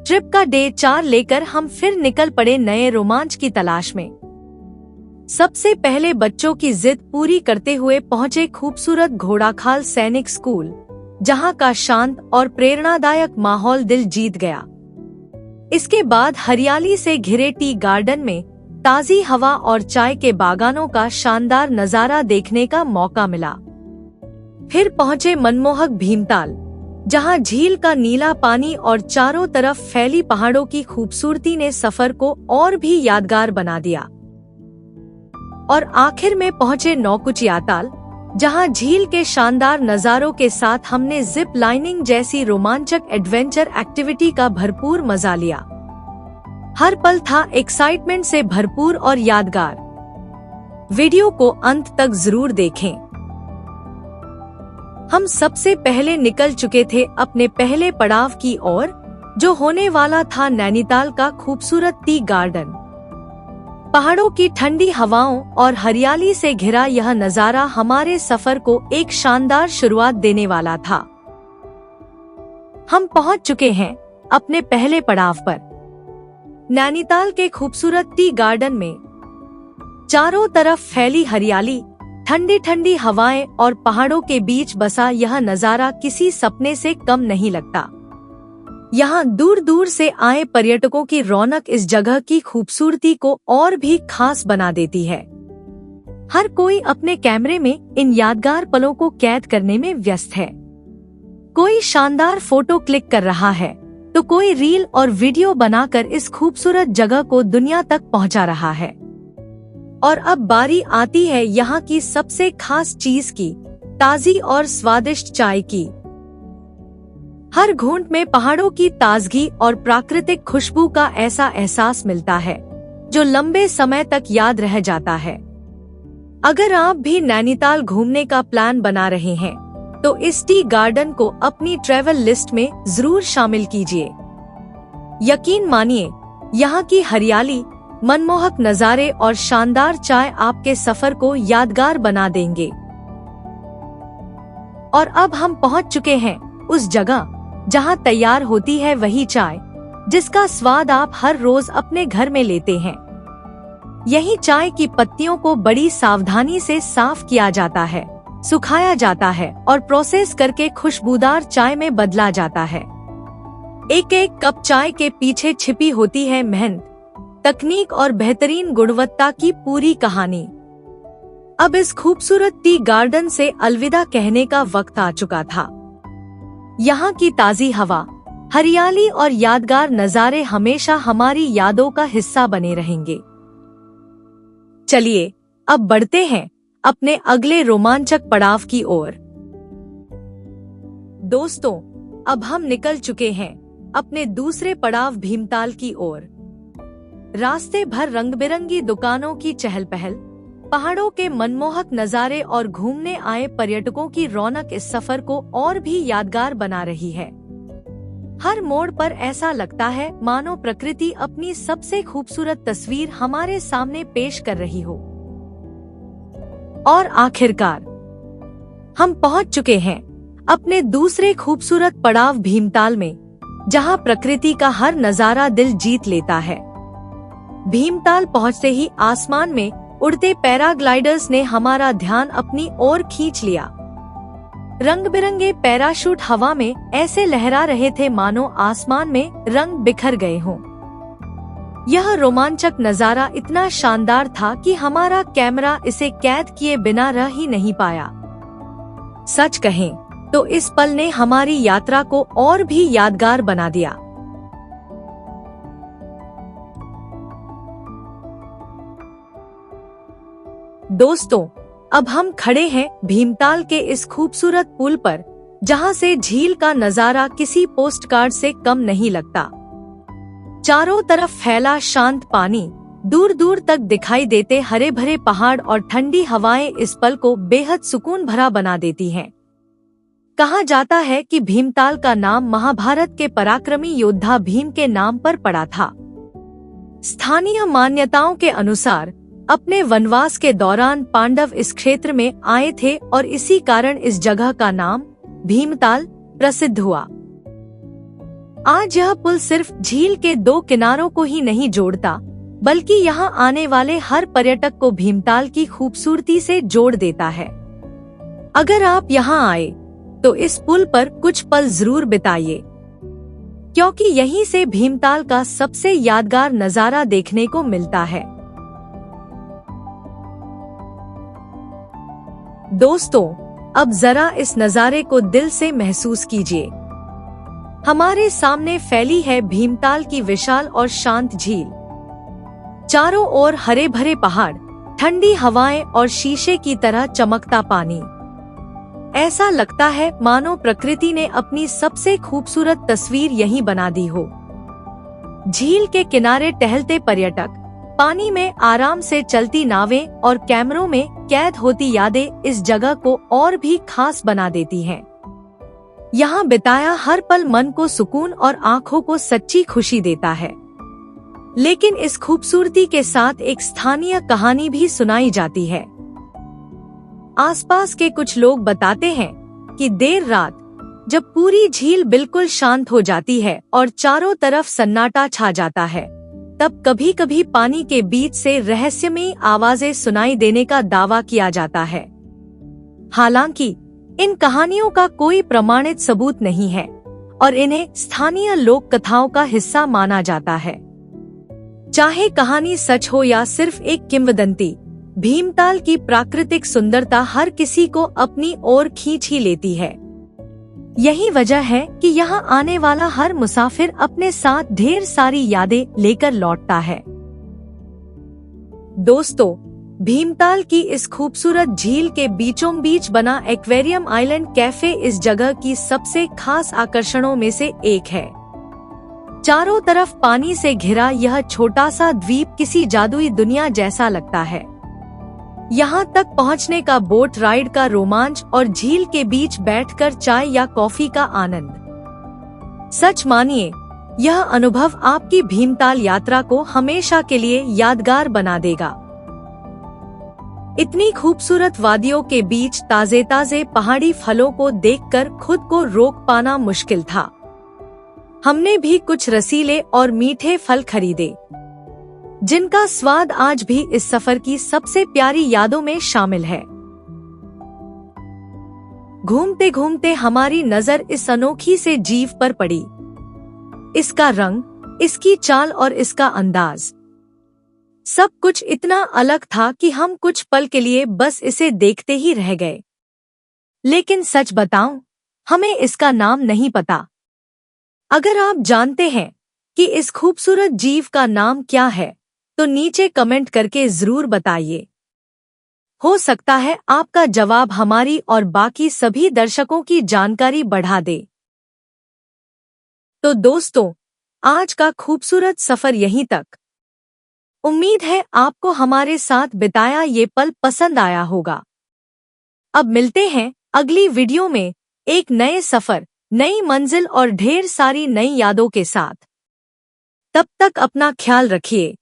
Trip का day 4 लेकर हम फिर निकल पड़े नए रोमांच की तलाश में। सबसे पहले बच्चों की जिद पूरी करते हुए पहुंचे खूबसूरत घोड़ाखाल सैनिक स्कूल, जहां का शांत और प्रेरणादायक माहौल दिल जीत गया। इसके बाद हरियाली से घिरे टी गार्डन में ताजी हवा और चाय के बागानों का शानदार नजारा देखने का मौका मिला। फिर पहुंचे मनमोहक भीमताल, जहां झील का नीला पानी और चारों तरफ फैली पहाड़ों की खूबसूरती ने सफर को और भी यादगार बना दिया। और आखिर में पहुंचे नौकुचियाताल, जहां झील के शानदार नजारों के साथ हमने जिप लाइनिंग जैसी रोमांचक एडवेंचर एक्टिविटी का भरपूर मजा लिया। हर पल था एक्साइटमेंट से भरपूर और यादगार। वीडियो को अंत तक जरूर देखें। हम सबसे पहले निकल चुके थे अपने पहले पड़ाव की ओर, जो होने वाला था नैनीताल का खूबसूरत टी गार्डन। पहाड़ों की ठंडी हवाओं और हरियाली से घिरा यह नजारा हमारे सफर को एक शानदार शुरुआत देने वाला था। हम पहुंच चुके हैं अपने पहले पड़ाव पर, नैनीताल के खूबसूरत टी गार्डन में। चारों तरफ फैली हरियाली, ठंडी ठंडी हवाएं और पहाड़ों के बीच बसा यह नजारा किसी सपने से कम नहीं लगता। यहाँ दूर दूर से आए पर्यटकों की रौनक इस जगह की खूबसूरती को और भी खास बना देती है। हर कोई अपने कैमरे में इन यादगार पलों को कैद करने में व्यस्त है। कोई शानदार फोटो क्लिक कर रहा है, तो कोई रील और वीडियो बनाकर इस खूबसूरत जगह को दुनिया तक पहुंचा रहा है। और अब बारी आती है यहाँ की सबसे खास चीज की, ताजी और स्वादिष्ट चाय की। हर घूंट में पहाड़ों की ताजगी और प्राकृतिक खुशबू का ऐसा एहसास मिलता है जो लंबे समय तक याद रह जाता है। अगर आप भी नैनीताल घूमने का प्लान बना रहे हैं, तो इस टी गार्डन को अपनी ट्रैवल लिस्ट में जरूर शामिल कीजिए। यकीन मानिए, यहाँ की हरियाली, मनमोहक नजारे और शानदार चाय आपके सफर को यादगार बना देंगे। और अब हम पहुँच चुके हैं उस जगह जहां तैयार होती है वही चाय जिसका स्वाद आप हर रोज अपने घर में लेते हैं। यही चाय की पत्तियों को बड़ी सावधानी से साफ किया जाता है, सुखाया जाता है और प्रोसेस करके खुशबूदार चाय में बदला जाता है। एक एक कप चाय के पीछे छिपी होती है मेहनत, तकनीक और बेहतरीन गुणवत्ता की पूरी कहानी। अब इस खूबसूरत टी गार्डन से अलविदा कहने का वक्त आ चुका था। यहाँ की ताजी हवा, हरियाली और यादगार नजारे हमेशा हमारी यादों का हिस्सा बने रहेंगे। चलिए अब बढ़ते हैं अपने अगले रोमांचक पड़ाव की ओर। दोस्तों, अब हम निकल चुके हैं अपने दूसरे पड़ाव भीमताल की ओर। रास्ते भर रंग-बिरंगी दुकानों की चहल पहल, पहाड़ों के मनमोहक नजारे और घूमने आए पर्यटकों की रौनक इस सफर को और भी यादगार बना रही है। हर मोड़ पर ऐसा लगता है मानो प्रकृति अपनी सबसे खूबसूरत तस्वीर हमारे सामने पेश कर रही हो। और आखिरकार हम पहुंच चुके हैं अपने दूसरे खूबसूरत पड़ाव भीमताल में, जहां प्रकृति का हर नजारा दिल जीत लेता है। भीमताल पहुंचते ही आसमान में उड़ते पैराग्लाइडर्स ने हमारा ध्यान अपनी ओर खींच लिया। रंग बिरंगे पैराशूट हवा में ऐसे लहरा रहे थे मानो आसमान में रंग बिखर गए हों। यह रोमांचक नजारा इतना शानदार था कि हमारा कैमरा इसे कैद किए बिना रह ही नहीं पाया। सच कहें तो इस पल ने हमारी यात्रा को और भी यादगार बना दिया। दोस्तों, अब हम खड़े हैं भीमताल के इस खूबसूरत पुल पर, जहां से झील का नजारा किसी पोस्टकार्ड से कम नहीं लगता। चारों तरफ फैला शांत पानी, दूर दूर तक दिखाई देते हरे भरे पहाड़ और ठंडी हवाएं इस पल को बेहद सुकून भरा बना देती हैं। कहा जाता है कि भीमताल का नाम महाभारत के पराक्रमी योद्धा भीम के नाम पर पड़ा था। स्थानीय मान्यताओं के अनुसार अपने वनवास के दौरान पांडव इस क्षेत्र में आए थे और इसी कारण इस जगह का नाम भीमताल प्रसिद्ध हुआ। आज यह पुल सिर्फ झील के दो किनारों को ही नहीं जोड़ता, बल्कि यहाँ आने वाले हर पर्यटक को भीमताल की खूबसूरती से जोड़ देता है। अगर आप यहाँ आए तो इस पुल पर कुछ पल जरूर बिताइए, क्योंकि यहीं से भीमताल का सबसे यादगार नजारा देखने को मिलता है। दोस्तों, अब जरा इस नजारे को दिल से महसूस कीजिए। हमारे सामने फैली है भीमताल की विशाल और शांत झील। चारों ओर हरे भरे पहाड़, ठंडी हवाएं और शीशे की तरह चमकता पानी। ऐसा लगता है मानो प्रकृति ने अपनी सबसे खूबसूरत तस्वीर यहीं बना दी हो। झील के किनारे टहलते पर्यटक, पानी में आराम से चलती नावें और कैमरों में कैद होती यादें इस जगह को और भी खास बना देती हैं। यहाँ बिताया हर पल मन को सुकून और आंखों को सच्ची खुशी देता है। लेकिन इस खूबसूरती के साथ एक स्थानीय कहानी भी सुनाई जाती है। आसपास के कुछ लोग बताते हैं कि देर रात जब पूरी झील बिल्कुल शांत हो जाती है और चारों तरफ सन्नाटा छा जाता है, तब कभी कभी पानी के बीच से रहस्यमयी आवाजें सुनाई देने का दावा किया जाता है। हालांकि इन कहानियों का कोई प्रमाणित सबूत नहीं है और इन्हें स्थानीय लोक कथाओं का हिस्सा माना जाता है। चाहे कहानी सच हो या सिर्फ एक किंवदंती, भीमताल की प्राकृतिक सुंदरता हर किसी को अपनी ओर खींच ही लेती है। यही वजह है कि यहाँ आने वाला हर मुसाफिर अपने साथ ढेर सारी यादें लेकर लौटता है। दोस्तों, भीमताल की इस खूबसूरत झील के बीचों बीच बना एक्वेरियम आइलैंड कैफे इस जगह की सबसे खास आकर्षणों में से एक है। चारों तरफ पानी से घिरा यह छोटा सा द्वीप किसी जादुई दुनिया जैसा लगता है। यहाँ तक पहुँचने का बोट राइड का रोमांच और झील के बीच बैठकर चाय या कॉफी का आनंद। सच मानिए, यह अनुभव आपकी भीमताल यात्रा को हमेशा के लिए यादगार बना देगा। इतनी खूबसूरत वादियों के बीच ताजे ताजे पहाड़ी फलों को देखकर खुद को रोक पाना मुश्किल था। हमने भी कुछ रसीले और मीठे फल खरीदे, जिनका स्वाद आज भी इस सफर की सबसे प्यारी यादों में शामिल है। घूमते घूमते हमारी नजर इस अनोखी से जीव पर पड़ी। इसका रंग, इसकी चाल और इसका अंदाज, सब कुछ इतना अलग था कि हम कुछ पल के लिए बस इसे देखते ही रह गए। लेकिन सच बताऊं, हमें इसका नाम नहीं पता। अगर आप जानते हैं कि इस खूबसूरत जीव का नाम क्या है, तो नीचे कमेंट करके जरूर बताइए। हो सकता है आपका जवाब हमारी और बाकी सभी दर्शकों की जानकारी बढ़ा दे। तो दोस्तों, आज का खूबसूरत सफर यहीं तक। उम्मीद है आपको हमारे साथ बिताया ये पल पसंद आया होगा। अब मिलते हैं अगली वीडियो में एक नए सफर, नई मंजिल और ढेर सारी नई यादों के साथ। तब तक अपना ख्याल रखिए।